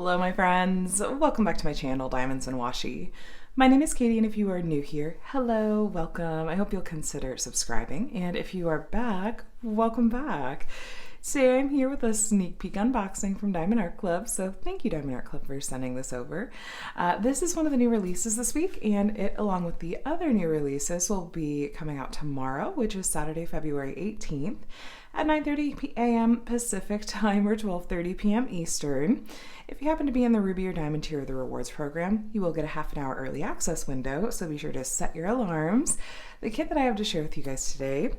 Hello my friends, welcome back to my channel, Diamonds and Washi. My name is Katie, and if you are new here, hello, welcome. I hope you'll consider subscribing, and if you are back, welcome back. Today I'm here with a sneak peek unboxing from Diamond Art Club, so thank you Diamond Art Club for sending this over. This is one of the new releases this week, and it, along with the other new releases, will be coming out tomorrow, which is Saturday, February 18th at 9:30 a.m. Pacific time or 12:30 p.m. Eastern. If you happen to be in the Ruby or Diamond tier of the rewards program, you will get a half an hour early access window, so be sure to set your alarms. The kit that I have to share with you guys today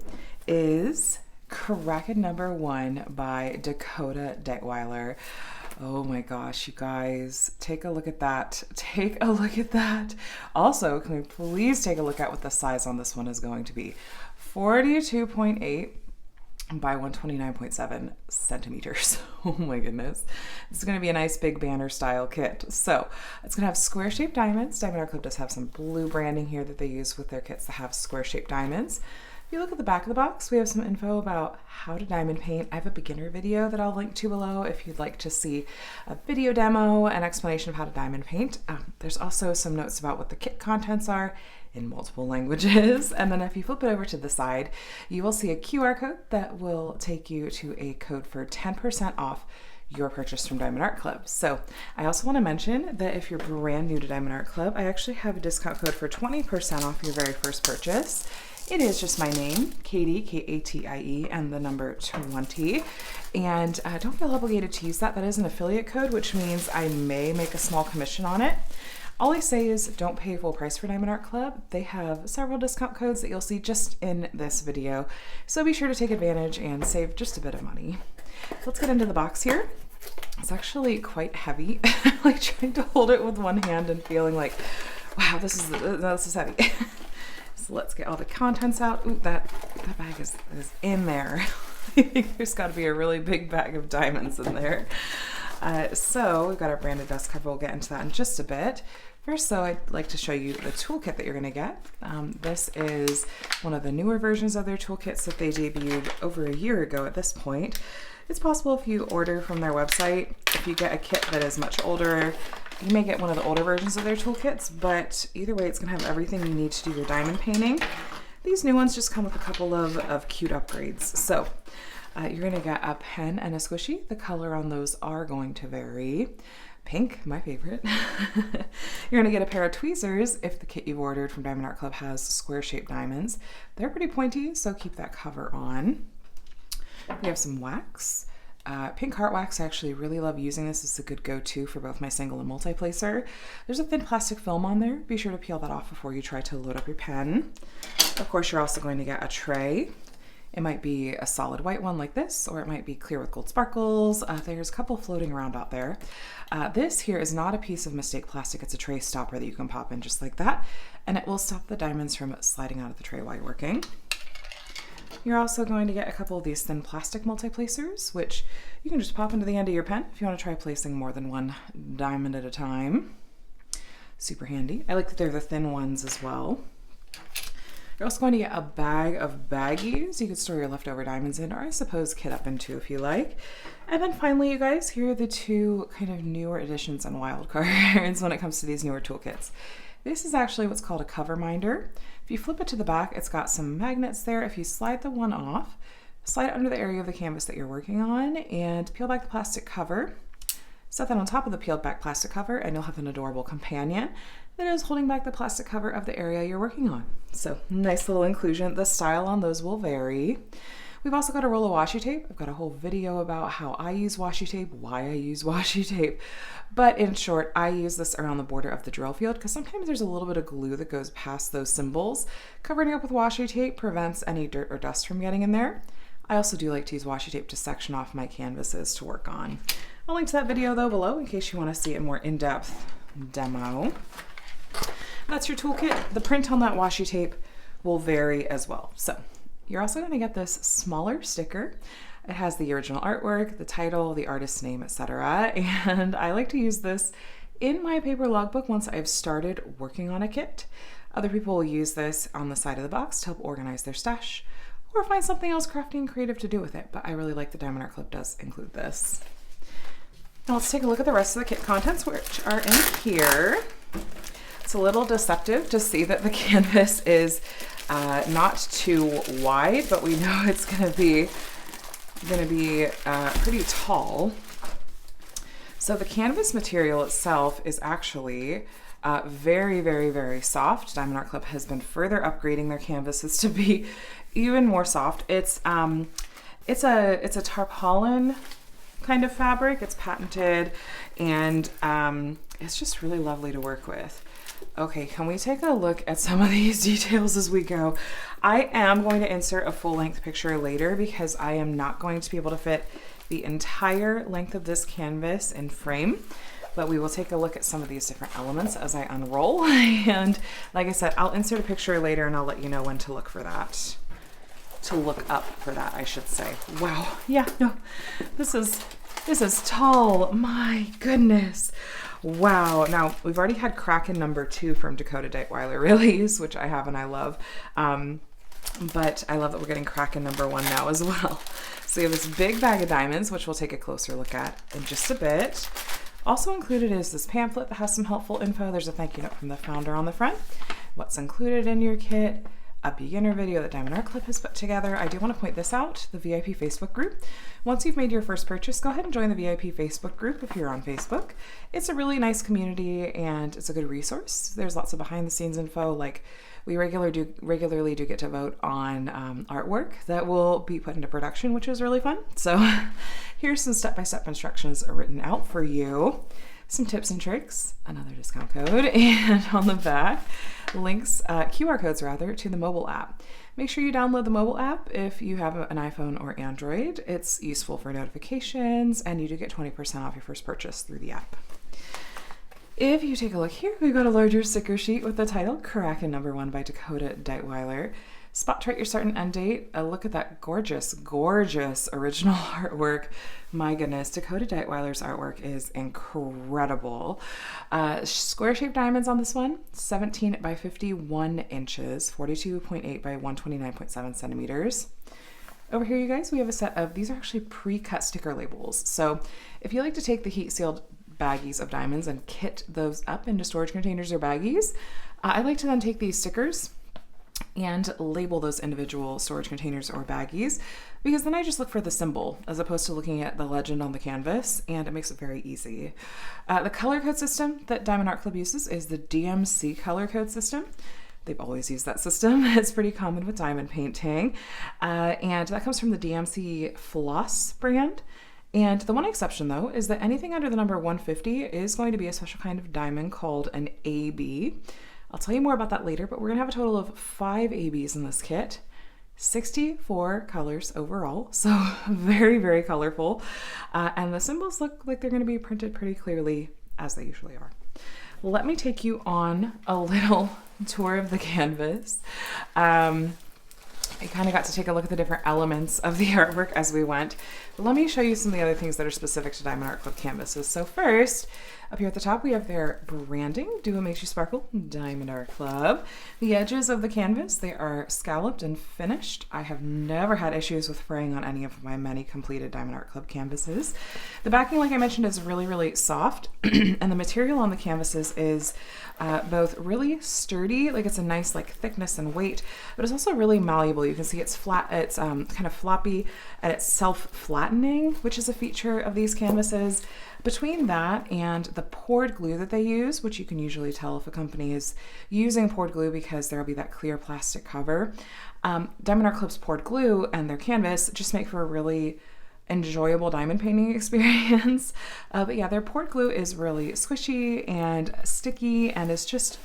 is Kraken number 1 by Dakota Daetwiler. Oh my gosh, you guys, take a look at that. Take a look at that. Also, can we please take a look at what the size on this one is going to be? 42.8 by 129.7 centimeters. Oh my goodness. This is going to be a nice big banner style kit. So it's going to have square shaped diamonds. Diamond Art Club does have some blue branding here that they use with their kits that have square shaped diamonds. If you look at the back of the box, we have some info about how to diamond paint. I have a beginner video that I'll link to below if you'd like to see a video demo and explanation of how to diamond paint. There's also some notes about what the kit contents are in multiple languages. And then if you flip it over to the side, you will see a QR code that will take you to a code for 10% off your purchase from Diamond Art Club. So I also want to mention that if you're brand new to Diamond Art Club, I actually have a discount code for 20% off your very first purchase. It is just my name, Katie, K-A-T-I-E, and the number 20. And don't feel obligated to use that. That is an affiliate code, which means I may make a small commission on it. All I say is don't pay full price for Diamond Art Club. They have several discount codes that you'll see just in this video. So be sure to take advantage and save just a bit of money. Let's get into the box here. It's actually quite heavy. I'm like trying to hold it with one hand and feeling like, wow, this is heavy. So let's get all the contents out. Ooh, that bag is in there. I think there's got to be a really big bag of diamonds in there. So we've got our branded dust cover. We'll get into that in just a bit. First, though, I'd like to show you the toolkit that you're going to get. This is one of the newer versions of their toolkits that they debuted over a year ago at this point. It's possible if you order from their website, if you get a kit that is much older, you may get one of the older versions of their toolkits, but either way, it's going to have everything you need to do your diamond painting. These new ones just come with a couple of cute upgrades. So you're going to get a pen and a squishy. The color on those are going to vary. Pink, my favorite. You're going to get a pair of tweezers if the kit you've ordered from Diamond Art Club has square shaped diamonds. They're pretty pointy, so keep that cover on. We have some wax. Pink heart wax, I actually really love using this. It's a good go-to for both my single and multi-placer. There's a thin plastic film on there. Be sure to peel that off before you try to load up your pen. Of course, you're also going to get a tray. It might be a solid white one like this, or it might be clear with gold sparkles. There's a couple floating around out there. This here is not a piece of mistake plastic. It's a tray stopper that you can pop in just like that, and it will stop the diamonds from sliding out of the tray while you're working. You're also going to get a couple of these thin plastic multi-placers, which you can just pop into the end of your pen if you want to try placing more than one diamond at a time. Super handy. I like that they're the thin ones as well. You're also going to get a bag of baggies you could store your leftover diamonds in, or I suppose kit up into if you like. And then finally, you guys, here are the two kind of newer additions and wild cards when it comes to these newer toolkits. This is actually what's called a cover minder. If you flip it to the back, it's got some magnets there. If you slide the one off, slide it under the area of the canvas that you're working on and peel back the plastic cover. Set that on top of the peeled back plastic cover and you'll have an adorable companion that is holding back the plastic cover of the area you're working on. So nice little inclusion. The style on those will vary. We've also got a roll of washi tape. I've got a whole video about how I use washi tape, why I use washi tape. But in short, I use this around the border of the drill field because sometimes there's a little bit of glue that goes past those symbols. Covering it up with washi tape prevents any dirt or dust from getting in there. I also do like to use washi tape to section off my canvases to work on. I'll link to that video though below in case you want to see a more in-depth demo. That's your toolkit. The print on that washi tape will vary as well. So you're also going to get this smaller sticker. It has the original artwork, the title, the artist's name, etc. And I like to use this in my paper logbook once I've started working on a kit. Other people will use this on the side of the box to help organize their stash or find something else crafty and creative to do with it. But I really like the Diamond Art Club does include this. Now let's take a look at the rest of the kit contents, which are in here. It's a little deceptive to see that the canvas is not too wide, but we know it's gonna be pretty tall. So the canvas material itself is actually very, very, very soft. Diamond Art Club has been further upgrading their canvases to be even more soft. It's a tarpaulin kind of fabric. It's patented, and it's just really lovely to work with. Okay, can we take a look at some of these details as we go? I am going to insert a full-length picture later because I am not going to be able to fit the entire length of this canvas in frame, but we will take a look at some of these different elements as I unroll. And like I said, I'll insert a picture later and I'll let you know when to look for that. To look up for that, I should say. Wow, yeah, no, this is tall, my goodness. Wow, now we've already had Kraken #2 from Dakota Daetwiler release, which I have and I love. But I love that we're getting Kraken #1 now as well. So we have this big bag of diamonds, which we'll take a closer look at in just a bit. Also included is this pamphlet that has some helpful info. There's a thank you note from the founder on the front. What's included in your kit, a beginner video that Diamond Art Club has put together. I do want to point this out, the VIP Facebook group. Once you've made your first purchase, go ahead and join the VIP Facebook group if you're on Facebook. It's a really nice community and it's a good resource. There's lots of behind the scenes info, like we regularly do get to vote on artwork that will be put into production, which is really fun. So here's some step-by-step instructions written out for you. Some tips and tricks, another discount code, and on the back, links, QR codes rather, to the mobile app. Make sure you download the mobile app if you have an iPhone or Android. It's useful for notifications, and you do get 20% off your first purchase through the app. If you take a look here, we've got a larger sticker sheet with the title, Kraken #1 by Dakota Daetwiler. Spot chart your start and end date. A look at that gorgeous, gorgeous original artwork. My goodness, Dakota Daetwiler's artwork is incredible. Square shaped diamonds on this one, 17 by 51 inches, 42.8 by 129.7 centimeters. Over here, you guys, we have a set of, these are actually pre-cut sticker labels. So if you like to take the heat sealed baggies of diamonds and kit those up into storage containers or baggies, I like to then take these stickers and label those individual storage containers or baggies, because then I just look for the symbol as opposed to looking at the legend on the canvas, and it makes it very easy. The color code system that Diamond Art Club uses is the DMC color code system. They've always used that system. It's pretty common with diamond painting, and that comes from the DMC Floss brand. And the one exception, though, is that anything under the number 150 is going to be a special kind of diamond called an AB. I'll tell you more about that later, but we're gonna have a total of 5 ABs in this kit, 64 colors overall, so very, very colorful. And the symbols look like they're gonna be printed pretty clearly, as they usually are. Let me take you on a little tour of the canvas. I kind of got to take a look at the different elements of the artwork as we went. But let me show you some of the other things that are specific to Diamond Art Club canvases. So first, up here at the top, we have their branding, Do What Makes You Sparkle, Diamond Art Club. The edges of the canvas, they are scalloped and finished. I have never had issues with fraying on any of my many completed Diamond Art Club canvases. The backing, like I mentioned, is really, really soft, and the material on the canvases is both really sturdy, like it's a nice like thickness and weight, but it's also really malleable. You can see it's flat, it's kind of floppy, and it's self-flattening, which is a feature of these canvases. Between that and the poured glue that they use, which you can usually tell if a company is using poured glue because there'll be that clear plastic cover, Diamond Art Club's poured glue and their canvas just make for a really enjoyable diamond painting experience. But yeah, their poured glue is really squishy and sticky, and it's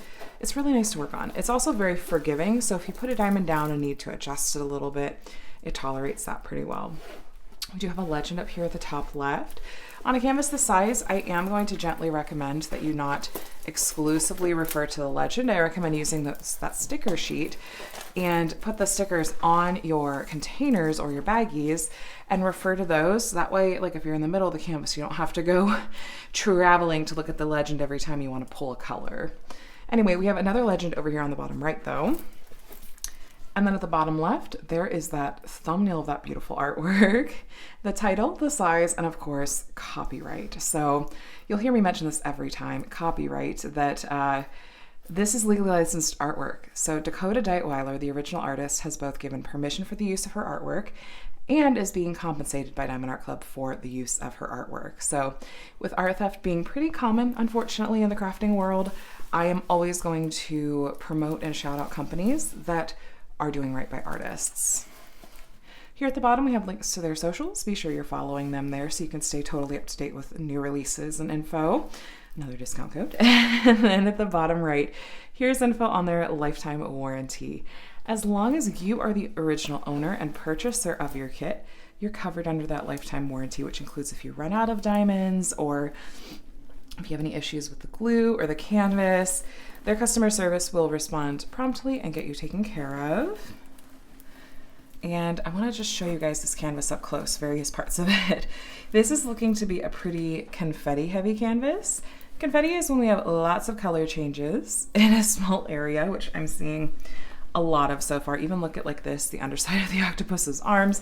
really nice to work on. It's also very forgiving, so if you put a diamond down and need to adjust it a little bit, it tolerates that pretty well. We do have a legend up here at the top left. On a canvas this size, I am going to gently recommend that you not exclusively refer to the legend. I recommend using that sticker sheet and put the stickers on your containers or your baggies and refer to those. So that way, like if you're in the middle of the canvas, you don't have to go traveling to look at the legend every time you want to pull a color. Anyway, we have another legend over here on the bottom right though. And then at the bottom left, there is that thumbnail of that beautiful artwork, the title, the size, and of course, copyright. So you'll hear me mention this every time, copyright, that this is legally licensed artwork. So Dakota Daetwiler, the original artist, has both given permission for the use of her artwork and is being compensated by Diamond Art Club for the use of her artwork. So with art theft being pretty common, unfortunately, in the crafting world, I am always going to promote and shout out companies that are doing right by artists. Here at the bottom, we have links to their socials. Be sure you're following them there so you can stay totally up to date with new releases and info. Another discount code. And then at the bottom right, here's info on their lifetime warranty. As long as you are the original owner and purchaser of your kit, you're covered under that lifetime warranty, which includes if you run out of diamonds or if you have any issues with the glue or the canvas, their customer service will respond promptly and get you taken care of. And I want to just show you guys this canvas up close, various parts of it. This is looking to be a pretty confetti heavy canvas. Confetti is when we have lots of color changes in a small area, which I'm seeing a lot of so far. Even look at like this, the underside of the octopus's arms.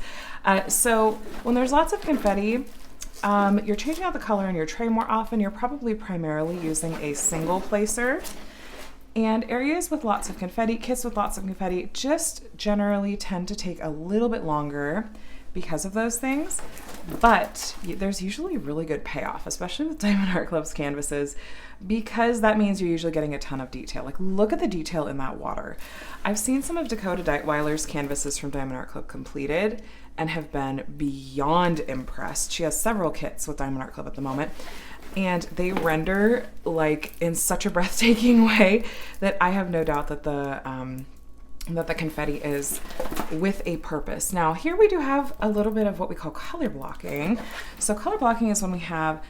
So when there's lots of confetti, you're changing out the color in your tray more often. You're probably primarily using a single placer. And areas with lots of confetti, kits with lots of confetti, just generally tend to take a little bit longer because of those things. But there's usually really good payoff, especially with Diamond Art Club's canvases, because that means you're usually getting a ton of detail. Like, look at the detail in that water. I've seen some of Dakota Daetwiler's canvases from Diamond Art Club completed and have been beyond impressed. She has several kits with Diamond Art Club at the moment, and they render like in such a breathtaking way that I have no doubt that the confetti is with a purpose. Now here we do have a little bit of what we call color blocking. So color blocking is when we have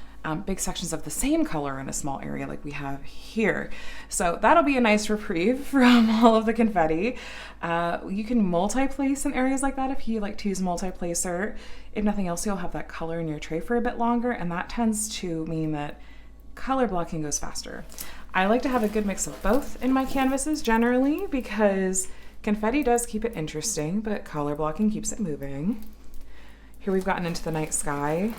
big sections of the same color in a small area like we have here. So that'll be a nice reprieve from all of the confetti. You can multi-place in areas like that if you like to use multi-placer. If nothing else, you'll have that color in your tray for a bit longer, and that tends to mean that color blocking goes faster. I like to have a good mix of both in my canvases generally because confetti does keep it interesting, but color blocking keeps it moving. Here we've gotten into the night sky.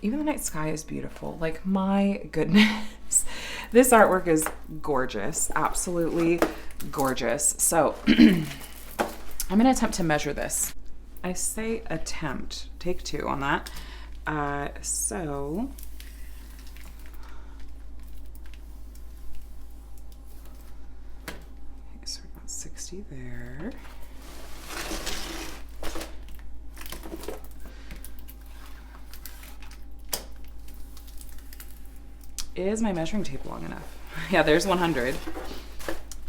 Even the night sky is beautiful. Like, my goodness. This artwork is gorgeous. Absolutely gorgeous. So I'm going to attempt to measure this. I say attempt. Take two on that. So we're about 60 there. Is my measuring tape long enough? Yeah, there's 100.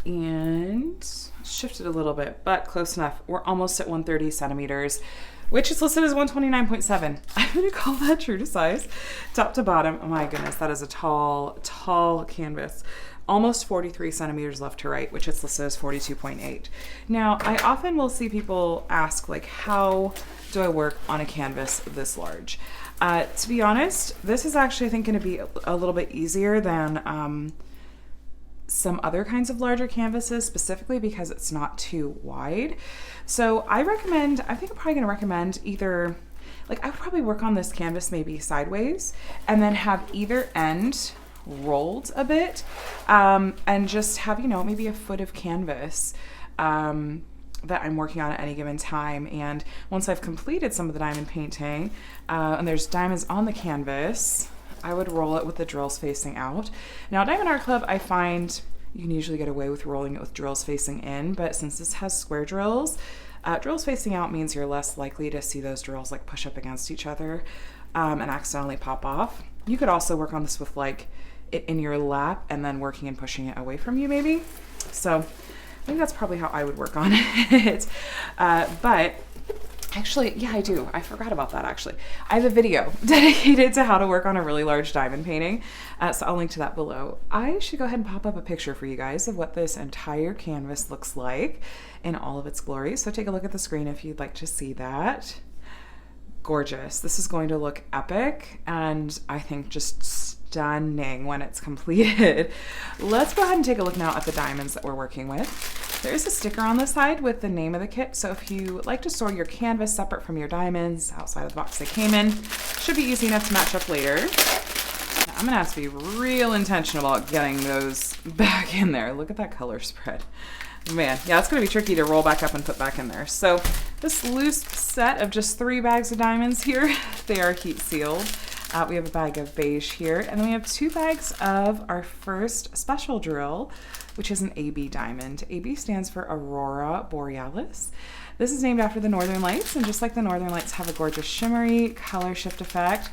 And shifted a little bit, but close enough. We're almost at 130 centimeters, which is listed as 129.7. I'm gonna call that true to size, top to bottom. Oh my goodness, that is a tall, tall canvas. Almost 43 centimeters left to right, which is listed as 42.8. Now, I often will see people ask, like, how do I work on a canvas this large? To be honest, this is actually, I think, going to be a little bit easier than some other kinds of larger canvases, specifically because it's not too wide. So I think I'm probably going to recommend either, like, I would probably work on this canvas maybe sideways and then have either end rolled a bit and just have, you know, maybe a foot of canvas that I'm working on at any given time. And once I've completed some of the diamond painting and there's diamonds on the canvas, I would roll it with the drills facing out. Now, Diamond Art Club, I find you can usually get away with rolling it with drills facing in, but since this has square drills, drills facing out means you're less likely to see those drills like push up against each other and accidentally pop off. You could also work on this with like it in your lap and then working and pushing it away from you maybe. So I think that's probably how I would work on it. But actually, yeah, I do. I forgot about that, actually. I have a video dedicated to how to work on a really large diamond painting, so I'll link to that below. I should go ahead and pop up a picture for you guys of what this entire canvas looks like in all of its glory. So take a look at the screen if you'd like to see that. Gorgeous. This is going to look epic, and I think just stunning when it's completed. Let's go ahead and take a look now at the diamonds that we're working with. There is a sticker on the side with the name of the kit, so if you like to store your canvas separate from your diamonds outside of the box they came in, should be easy enough to match up later. Now, I'm gonna have to be real intentional about getting those back in there. Look at that color spread. Man, yeah, it's gonna be tricky to roll back up and put back in there. So this loose set of just 3 bags of diamonds here, they are heat sealed. We have a bag of beige here, and then we have 2 bags of our first special drill, which is an AB diamond. AB stands for Aurora Borealis. This is named after the Northern Lights, and just like the Northern Lights have a gorgeous shimmery color shift effect,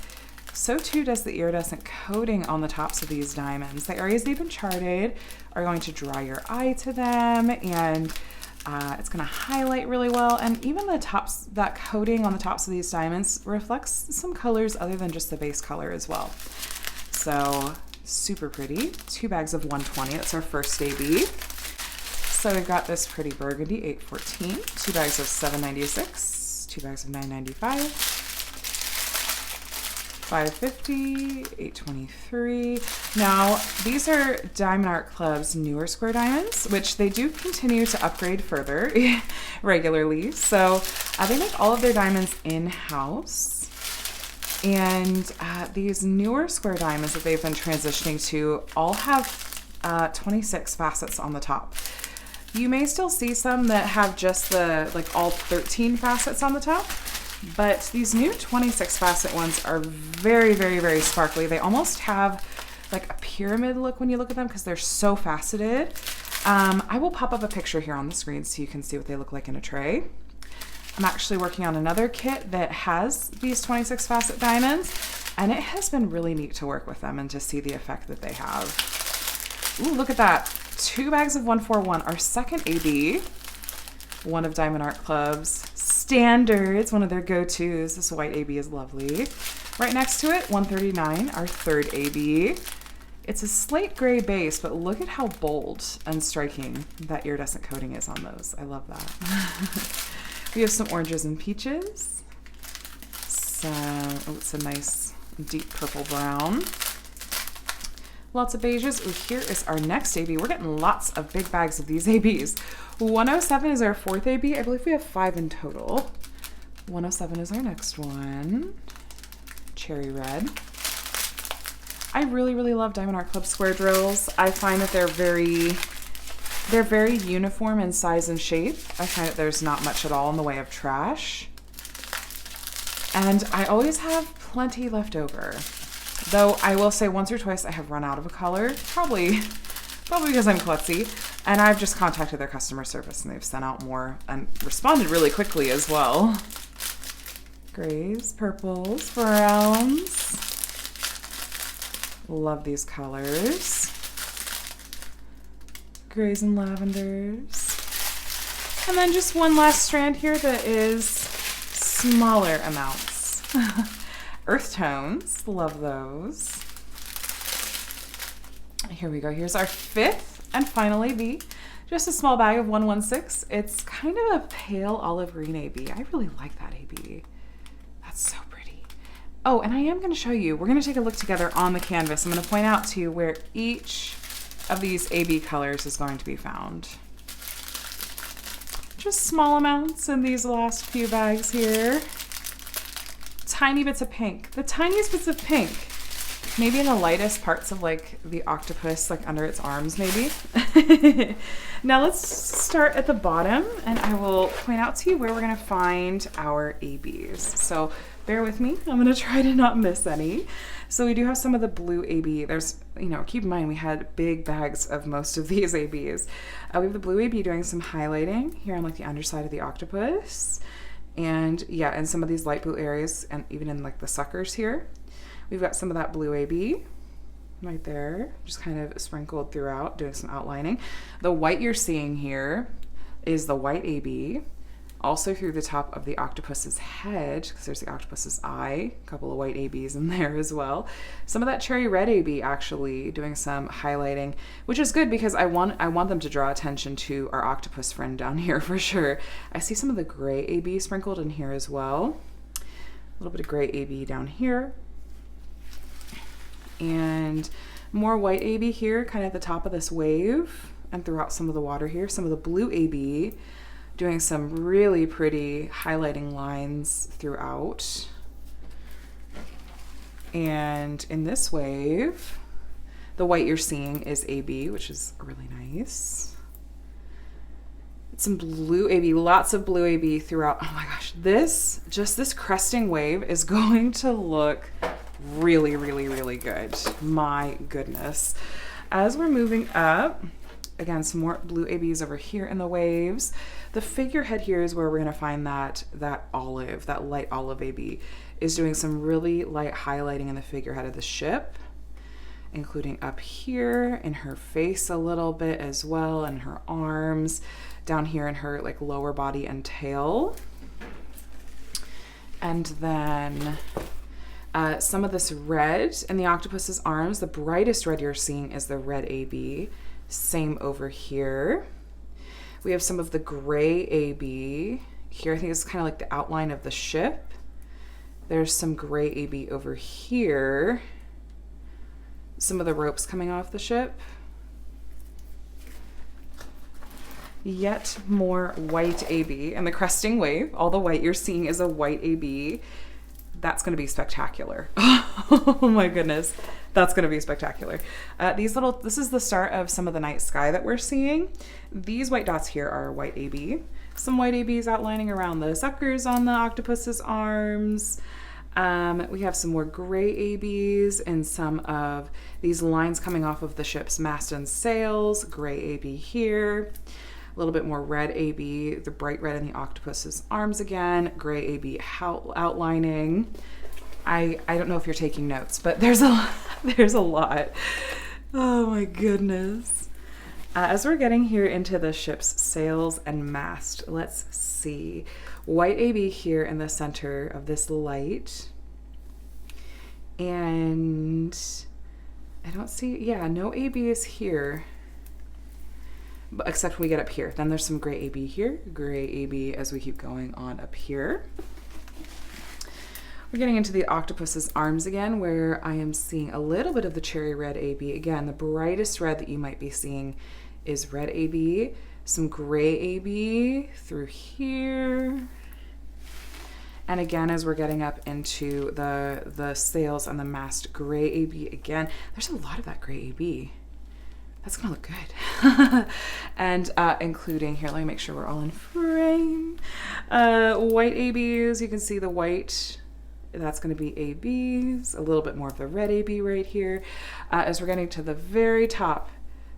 so too does the iridescent coating on the tops of these diamonds. The areas they've been charted are going to draw your eye to them, and it's going to highlight really well. And even the tops, that coating on the tops of these diamonds reflects some colors other than just the base color as well. So super pretty. 2 bags of 120. That's our first AB. So we've got this pretty burgundy 814, 2 bags of 796, 2 bags of 995. 550, 823. Now, these are Diamond Art Club's newer square diamonds, which they do continue to upgrade further regularly. So they make all of their diamonds in-house. And these newer square diamonds that they've been transitioning to all have 26 facets on the top. You may still see some that have just the, like all 13 facets on the top. But these new 26 facet ones are very, very, very sparkly. They almost have like a pyramid look when you look at them because they're so faceted. I will pop up a picture here on the screen so you can see what they look like in a tray. I'm actually working on another kit that has these 26 facet diamonds, and it has been really neat to work with them and to see the effect that they have. Ooh, look at that. 2 bags of 141, our second AB, one of Diamond Art Club's standards, one of their go-tos. This white AB is lovely. Right next to it, 139, our third AB. It's a slate gray base, but look at how bold and striking that iridescent coating is on those. I love that. We have some oranges and peaches. It's a nice deep purple brown. Lots of beiges. Ooh, here is our next AB. We're getting lots of big bags of these ABs. 107 is our fourth AB. I believe we have 5 in total. 107 is our next one. Cherry red. I really, really love Diamond Art Club square drills. I find that they're very uniform in size and shape. I find that there's not much at all in the way of trash. And I always have plenty left over. Though I will say once or twice I have run out of a color, probably because I'm klutzy, and I've just contacted their customer service and they've sent out more and responded really quickly as well. Grays, purples, browns. Love these colors. Grays and lavenders. And then just one last strand here that is smaller amounts. Earth tones, love those. Here we go. Here's our 5th and final AB. Just a small bag of 116. It's kind of a pale olive green AB. I really like that AB. That's so pretty. Oh, and I am going to show you, we're going to take a look together on the canvas. I'm going to point out to you where each of these AB colors is going to be found. Just small amounts in these last few bags here. Tiny bits of pink, the tiniest bits of pink, maybe in the lightest parts of like the octopus, like under its arms maybe. Now let's start at the bottom and I will point out to you where we're gonna find our ABs. So bear with me, I'm gonna try to not miss any. So we do have some of the blue AB. There's, keep in mind we had big bags of most of these ABs. We have the blue AB doing some highlighting here on like the underside of the octopus. And yeah, in some of these light blue areas and even in like the suckers here, we've got some of that blue AB right there, just kind of sprinkled throughout, doing some outlining. The white you're seeing here is the white AB, also through the top of the octopus's head, because there's the octopus's eye, a couple of white ABs in there as well. Some of that cherry red AB actually doing some highlighting, which is good because I want them to draw attention to our octopus friend down here for sure. I see some of the gray AB sprinkled in here as well. A little bit of gray AB down here. And more white AB here, kind of at the top of this wave. and throughout some of the water here. Some of the blue AB doing some really pretty highlighting lines throughout. And in this wave, the white you're seeing is AB, which is really nice. Some blue AB, lots of blue AB throughout. Oh my gosh, this cresting wave is going to look really, really, really good. My goodness. As we're moving up, again, some more blue ABs over here in the waves. The figurehead here is where we're gonna find that olive, that light olive AB is doing some really light highlighting in the figurehead of the ship, including up here in her face a little bit as well, and her arms, down here in her like lower body and tail. And then some of this red in the octopus's arms. The brightest red you're seeing is the red AB. Same over here. We have some of the gray AB here. I think it's kind of like the outline of the ship. There's some gray AB over here. Some of the ropes coming off the ship. Yet more white AB and the cresting wave. All the white you're seeing is a white AB. That's going to be spectacular. Oh my goodness. That's going to be spectacular. This is the start of some of the night sky that we're seeing. These white dots here are white AB. Some white ABs outlining around the suckers on the octopus's arms. We have some more gray ABs and some of these lines coming off of the ship's mast and sails. Gray AB here. A little bit more red AB, the bright red in the octopus's arms again. Gray AB outlining. I don't know if you're taking notes, but there's a lot. Oh my goodness. As we're getting here into the ship's sails and mast, let's see. White AB here in the center of this light. And I don't see, yeah, no AB is here. But except when we get up here. Then there's some gray AB here, gray AB as we keep going on up here. We're getting into the octopus's arms again, where I am seeing a little bit of the cherry red AB. Again, the brightest red that you might be seeing is red AB, some gray AB through here. And again, as we're getting up into the sails and the mast, gray AB again. There's a lot of that gray AB. That's gonna look good. And including, here, let me make sure we're all in frame. White ABs, you can see the white, that's gonna be ABs, a little bit more of the red AB right here. As we're getting to the very top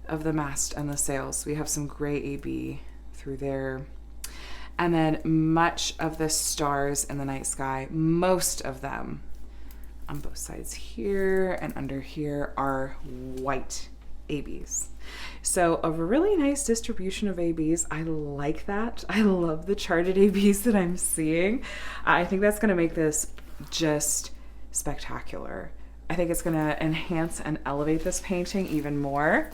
of the mast and the sails, we have some gray AB through there. And then much of the stars in the night sky, most of them on both sides here and under here are white ABs. So a really nice distribution of ABs. I like that. I love the charted ABs that I'm seeing. I think that's going to make this just spectacular. I think it's going to enhance and elevate this painting even more.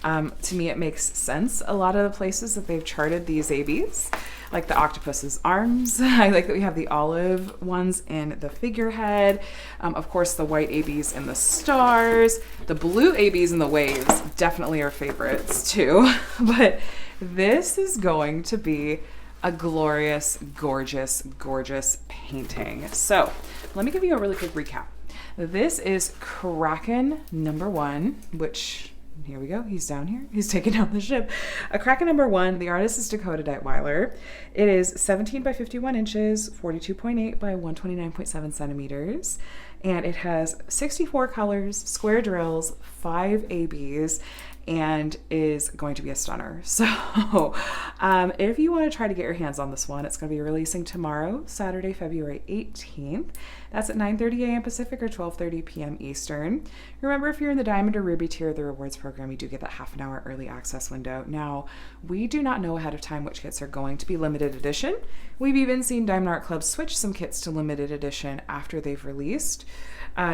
To me, it makes sense. A lot of the places that they've charted these ABs, like the octopus's arms. I like that we have the olive ones in the figurehead. Of course, the white ABs in the stars. The blue ABs in the waves definitely are favorites too. But this is going to be a glorious, gorgeous, gorgeous painting. So let me give you a really quick recap. This is Kraken #1, which... here we go. He's down here. He's taking down the ship. A Kraken #1. The artist is Dakota Daetwiler. It is 17 by 51 inches, 42.8 by 129.7 centimeters. And it has 64 colors, square drills, 5 ABs, and is going to be a stunner. So if you want to try to get your hands on this one, it's going to be releasing tomorrow, Saturday, February 18th. That's at 9:30 a.m. Pacific or 12:30 p.m. Eastern. Remember, if you're in the Diamond or Ruby tier of the rewards program, you do get that half an hour early access window. Now, we do not know ahead of time which kits are going to be limited edition. We've even seen Diamond Art Club switch some kits to limited edition after they've released.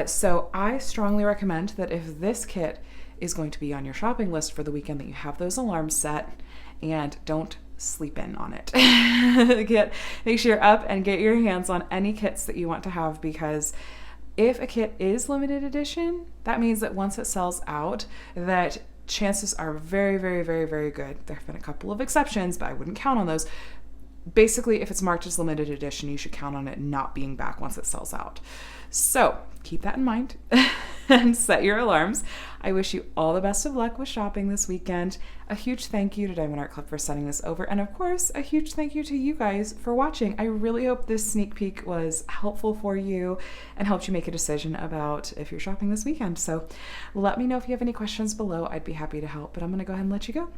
So I strongly recommend that if this kit is going to be on your shopping list for the weekend, that you have those alarms set and don't sleep in on it. Make sure you're up and get your hands on any kits that you want to have, because if a kit is limited edition, that means that once it sells out, that chances are very, very, very, very good. There have been a couple of exceptions, but I wouldn't count on those. Basically, if it's marked as limited edition, you should count on it not being back once it sells out. So keep that in mind and set your alarms. I wish you all the best of luck with shopping this weekend. A huge thank you to Diamond Art Club for sending this over. And of course, a huge thank you to you guys for watching. I really hope this sneak peek was helpful for you and helped you make a decision about if you're shopping this weekend. So let me know if you have any questions below. I'd be happy to help, but I'm going to go ahead and let you go.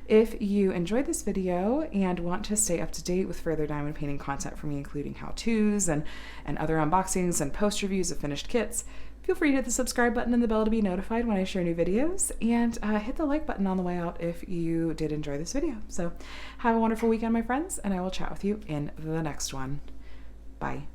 If you enjoyed this video and want to stay up to date with further diamond painting content from me, including how-tos and other unboxings and post reviews of finished kits, feel free to hit the subscribe button and the bell to be notified when I share new videos, and hit the like button on the way out if you did enjoy this video. So have a wonderful weekend, my friends, and I will chat with you in the next one. Bye.